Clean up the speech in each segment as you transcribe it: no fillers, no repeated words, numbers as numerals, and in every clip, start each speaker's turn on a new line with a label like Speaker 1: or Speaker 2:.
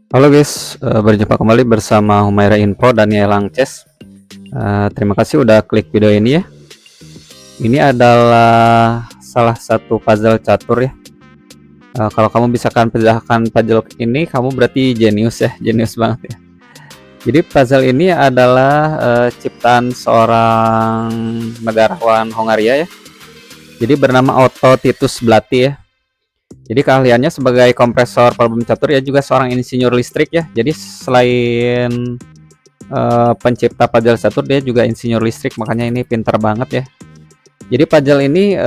Speaker 1: Halo guys, berjumpa kembali bersama Humaira Info dan Yelang Chess. Terima kasih udah klik video ini ya. Ini adalah salah satu puzzle catur ya. Kalau kamu bisa pecahkan puzzle ini, kamu berarti jenius ya, jenius banget ya. Jadi puzzle ini adalah ciptaan seorang negarawan Hongaria ya. Jadi bernama Otto Titus Blati ya. Jadi keahliannya sebagai kompresor problem catur ya, juga seorang insinyur listrik ya. Jadi selain pencipta puzzle catur, dia juga insinyur listrik, makanya ini pintar banget ya. Jadi puzzle ini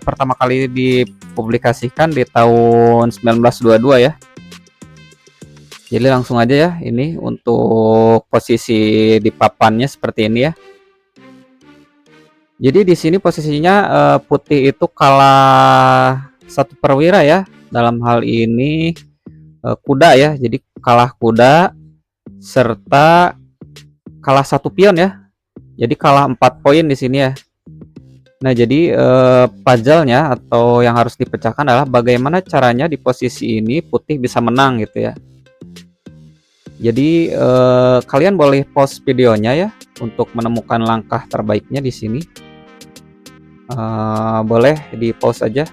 Speaker 1: pertama kali dipublikasikan di tahun 1922 ya. Jadi langsung aja ya, ini untuk posisi di papannya seperti ini ya. Jadi di sini posisinya putih itu kalah satu perwira ya. Dalam hal ini kuda ya. Jadi kalah kuda serta kalah satu pion ya. Jadi kalah 4 poin di sini ya. Nah, jadi puzzle-nya atau yang harus dipecahkan adalah bagaimana caranya di posisi ini putih bisa menang gitu ya. Jadi kalian boleh pause videonya ya untuk menemukan langkah terbaiknya di sini. Boleh di pause aja.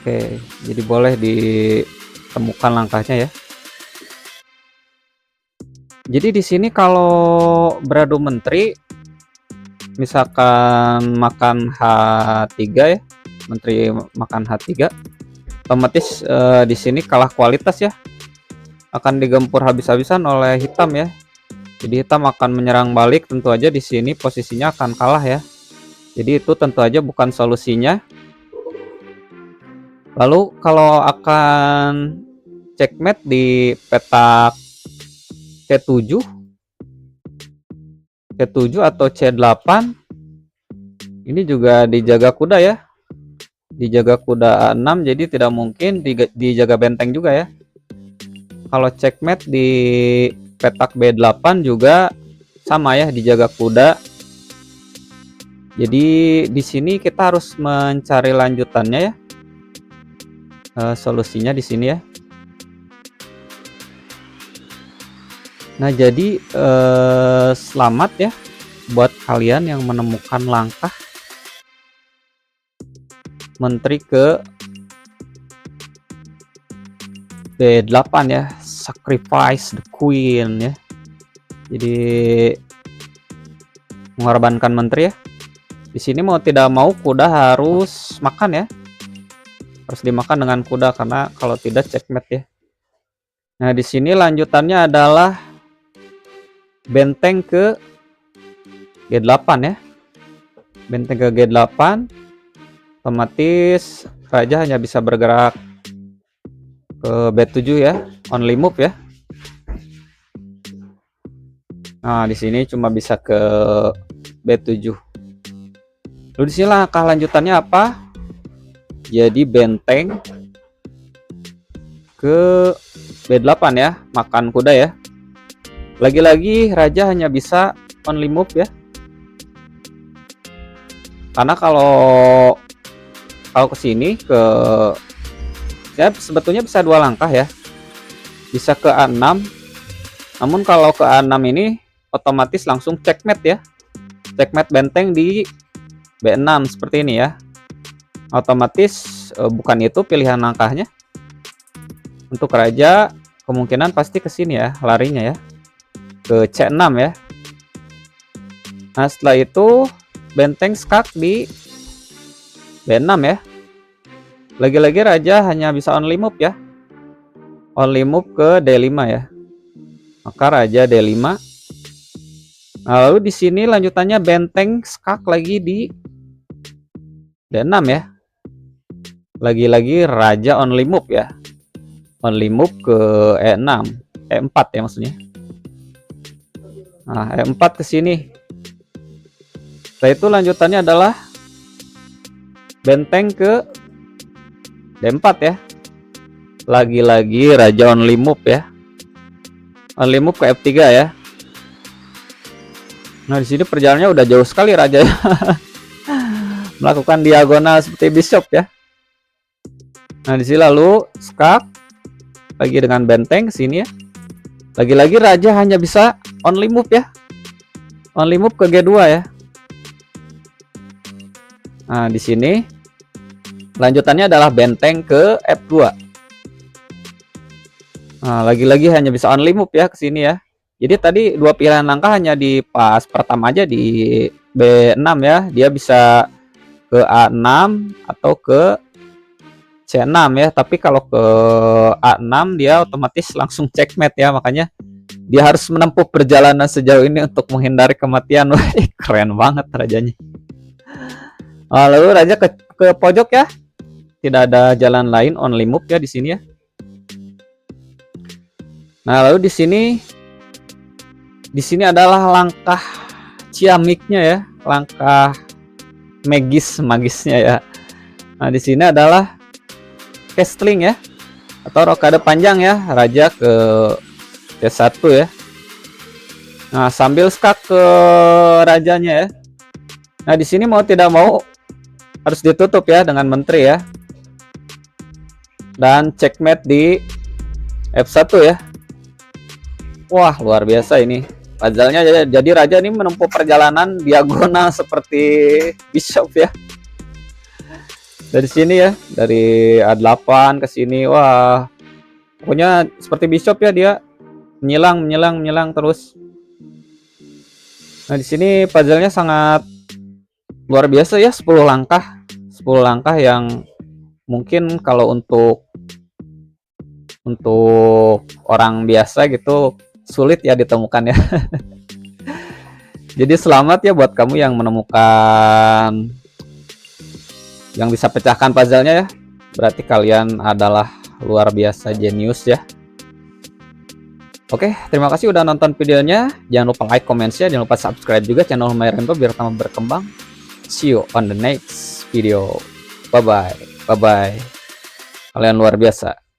Speaker 1: Oke, jadi boleh ditemukan langkahnya ya. Jadi di sini kalau beradu menteri, misalkan makan H3 ya, menteri makan H3, otomatis di sini kalah kualitas ya, akan digempur habis-habisan oleh hitam ya. Jadi hitam akan menyerang balik, tentu aja di sini posisinya akan kalah ya. Jadi itu tentu aja bukan solusinya. Lalu kalau akan checkmate di petak C7 atau C8, ini juga dijaga kuda ya, dijaga kuda A6, jadi tidak mungkin dijaga benteng juga ya. Kalau checkmate di petak B8 juga sama ya, dijaga kuda. Jadi di sini kita harus mencari lanjutannya ya. Solusinya di sini ya. Nah, jadi selamat ya buat kalian yang menemukan langkah menteri ke B8 ya, sacrifice the queen ya. Jadi mengorbankan menteri ya. Di sini mau tidak mau kuda harus makan ya. Harus dimakan dengan kuda, karena kalau tidak checkmate ya. Nah, di sini lanjutannya adalah benteng ke G8 ya. Benteng ke G8, otomatis raja hanya bisa bergerak ke B7 ya, only move ya. Nah, di sini cuma bisa ke B7. Lalu di sini langkah lanjutannya apa? Jadi benteng ke B8 ya, makan kuda ya. Lagi-lagi raja hanya bisa only move ya. Karena kalau ke sini ke ya sebetulnya bisa 2 langkah ya. Bisa ke A6. Namun kalau ke A6 ini otomatis langsung checkmate ya. Checkmate benteng di B6 seperti ini ya. Otomatis bukan itu pilihan langkahnya. Untuk raja kemungkinan pasti ke sini ya, larinya ya, ke C6 ya. Nah, setelah itu benteng skak di B6 ya. Lagi-lagi raja hanya bisa only move ya. Only move ke D5 ya. Maka raja D5. Nah, lalu di sini lanjutannya benteng skak lagi di D6 ya. Lagi-lagi raja only move ya. Only move ke E6, E4 ya maksudnya. Nah, E4 ke sini. Setelah itu lanjutannya adalah benteng ke D4 ya. Lagi-lagi raja only move ya. Only move ke F3 ya. Nah, di sini perjalanannya udah jauh sekali raja. Melakukan diagonal seperti bishop ya. Nah, di sini lalu skak lagi dengan benteng ke sini ya. Lagi-lagi raja hanya bisa only move ya. Only move ke G2 ya. Nah, di sini lanjutannya adalah benteng ke F2. Nah, lagi-lagi hanya bisa only move ya ke sini ya. Jadi tadi dua pilihan langkah hanya di pas pertama aja di B6 ya. Dia bisa ke A6 atau ke C6 ya. Tapi kalau ke A6 dia otomatis langsung checkmate ya. Makanya dia harus menempuh perjalanan sejauh ini untuk menghindari kematian. Wah, keren banget rajanya. Lalu raja ke pojok ya. Tidak ada jalan lain, only move ya di sini ya. Nah, lalu di sini adalah langkah ciamiknya ya, langkah magisnya ya. Nah, di sini adalah castling ya, atau rokade panjang ya, raja ke D1 ya. Nah, sambil skak ke rajanya ya. Nah, di sini mau tidak mau harus ditutup ya dengan menteri ya. Dan checkmate di F1 ya. Wah, luar biasa ini. Puzzle-nya jadi raja ini menempuh perjalanan diagonal seperti bishop ya. Dari sini ya, dari A8 ke sini. Wah, pokoknya seperti bishop ya, dia menyilang terus. Nah, di sini puzzle-nya sangat luar biasa ya, 10 langkah. 10 langkah yang mungkin kalau untuk orang biasa gitu sulit ya ditemukan ya. Jadi selamat ya buat kamu yang menemukan, yang bisa pecahkan puzzle-nya ya. Berarti kalian adalah luar biasa jenius ya. Oke, terima kasih udah nonton videonya. Jangan lupa like, comment, share, jangan lupa subscribe juga channel Myrenpo biar tambah berkembang. See you on the next video. Bye bye. Kalian luar biasa.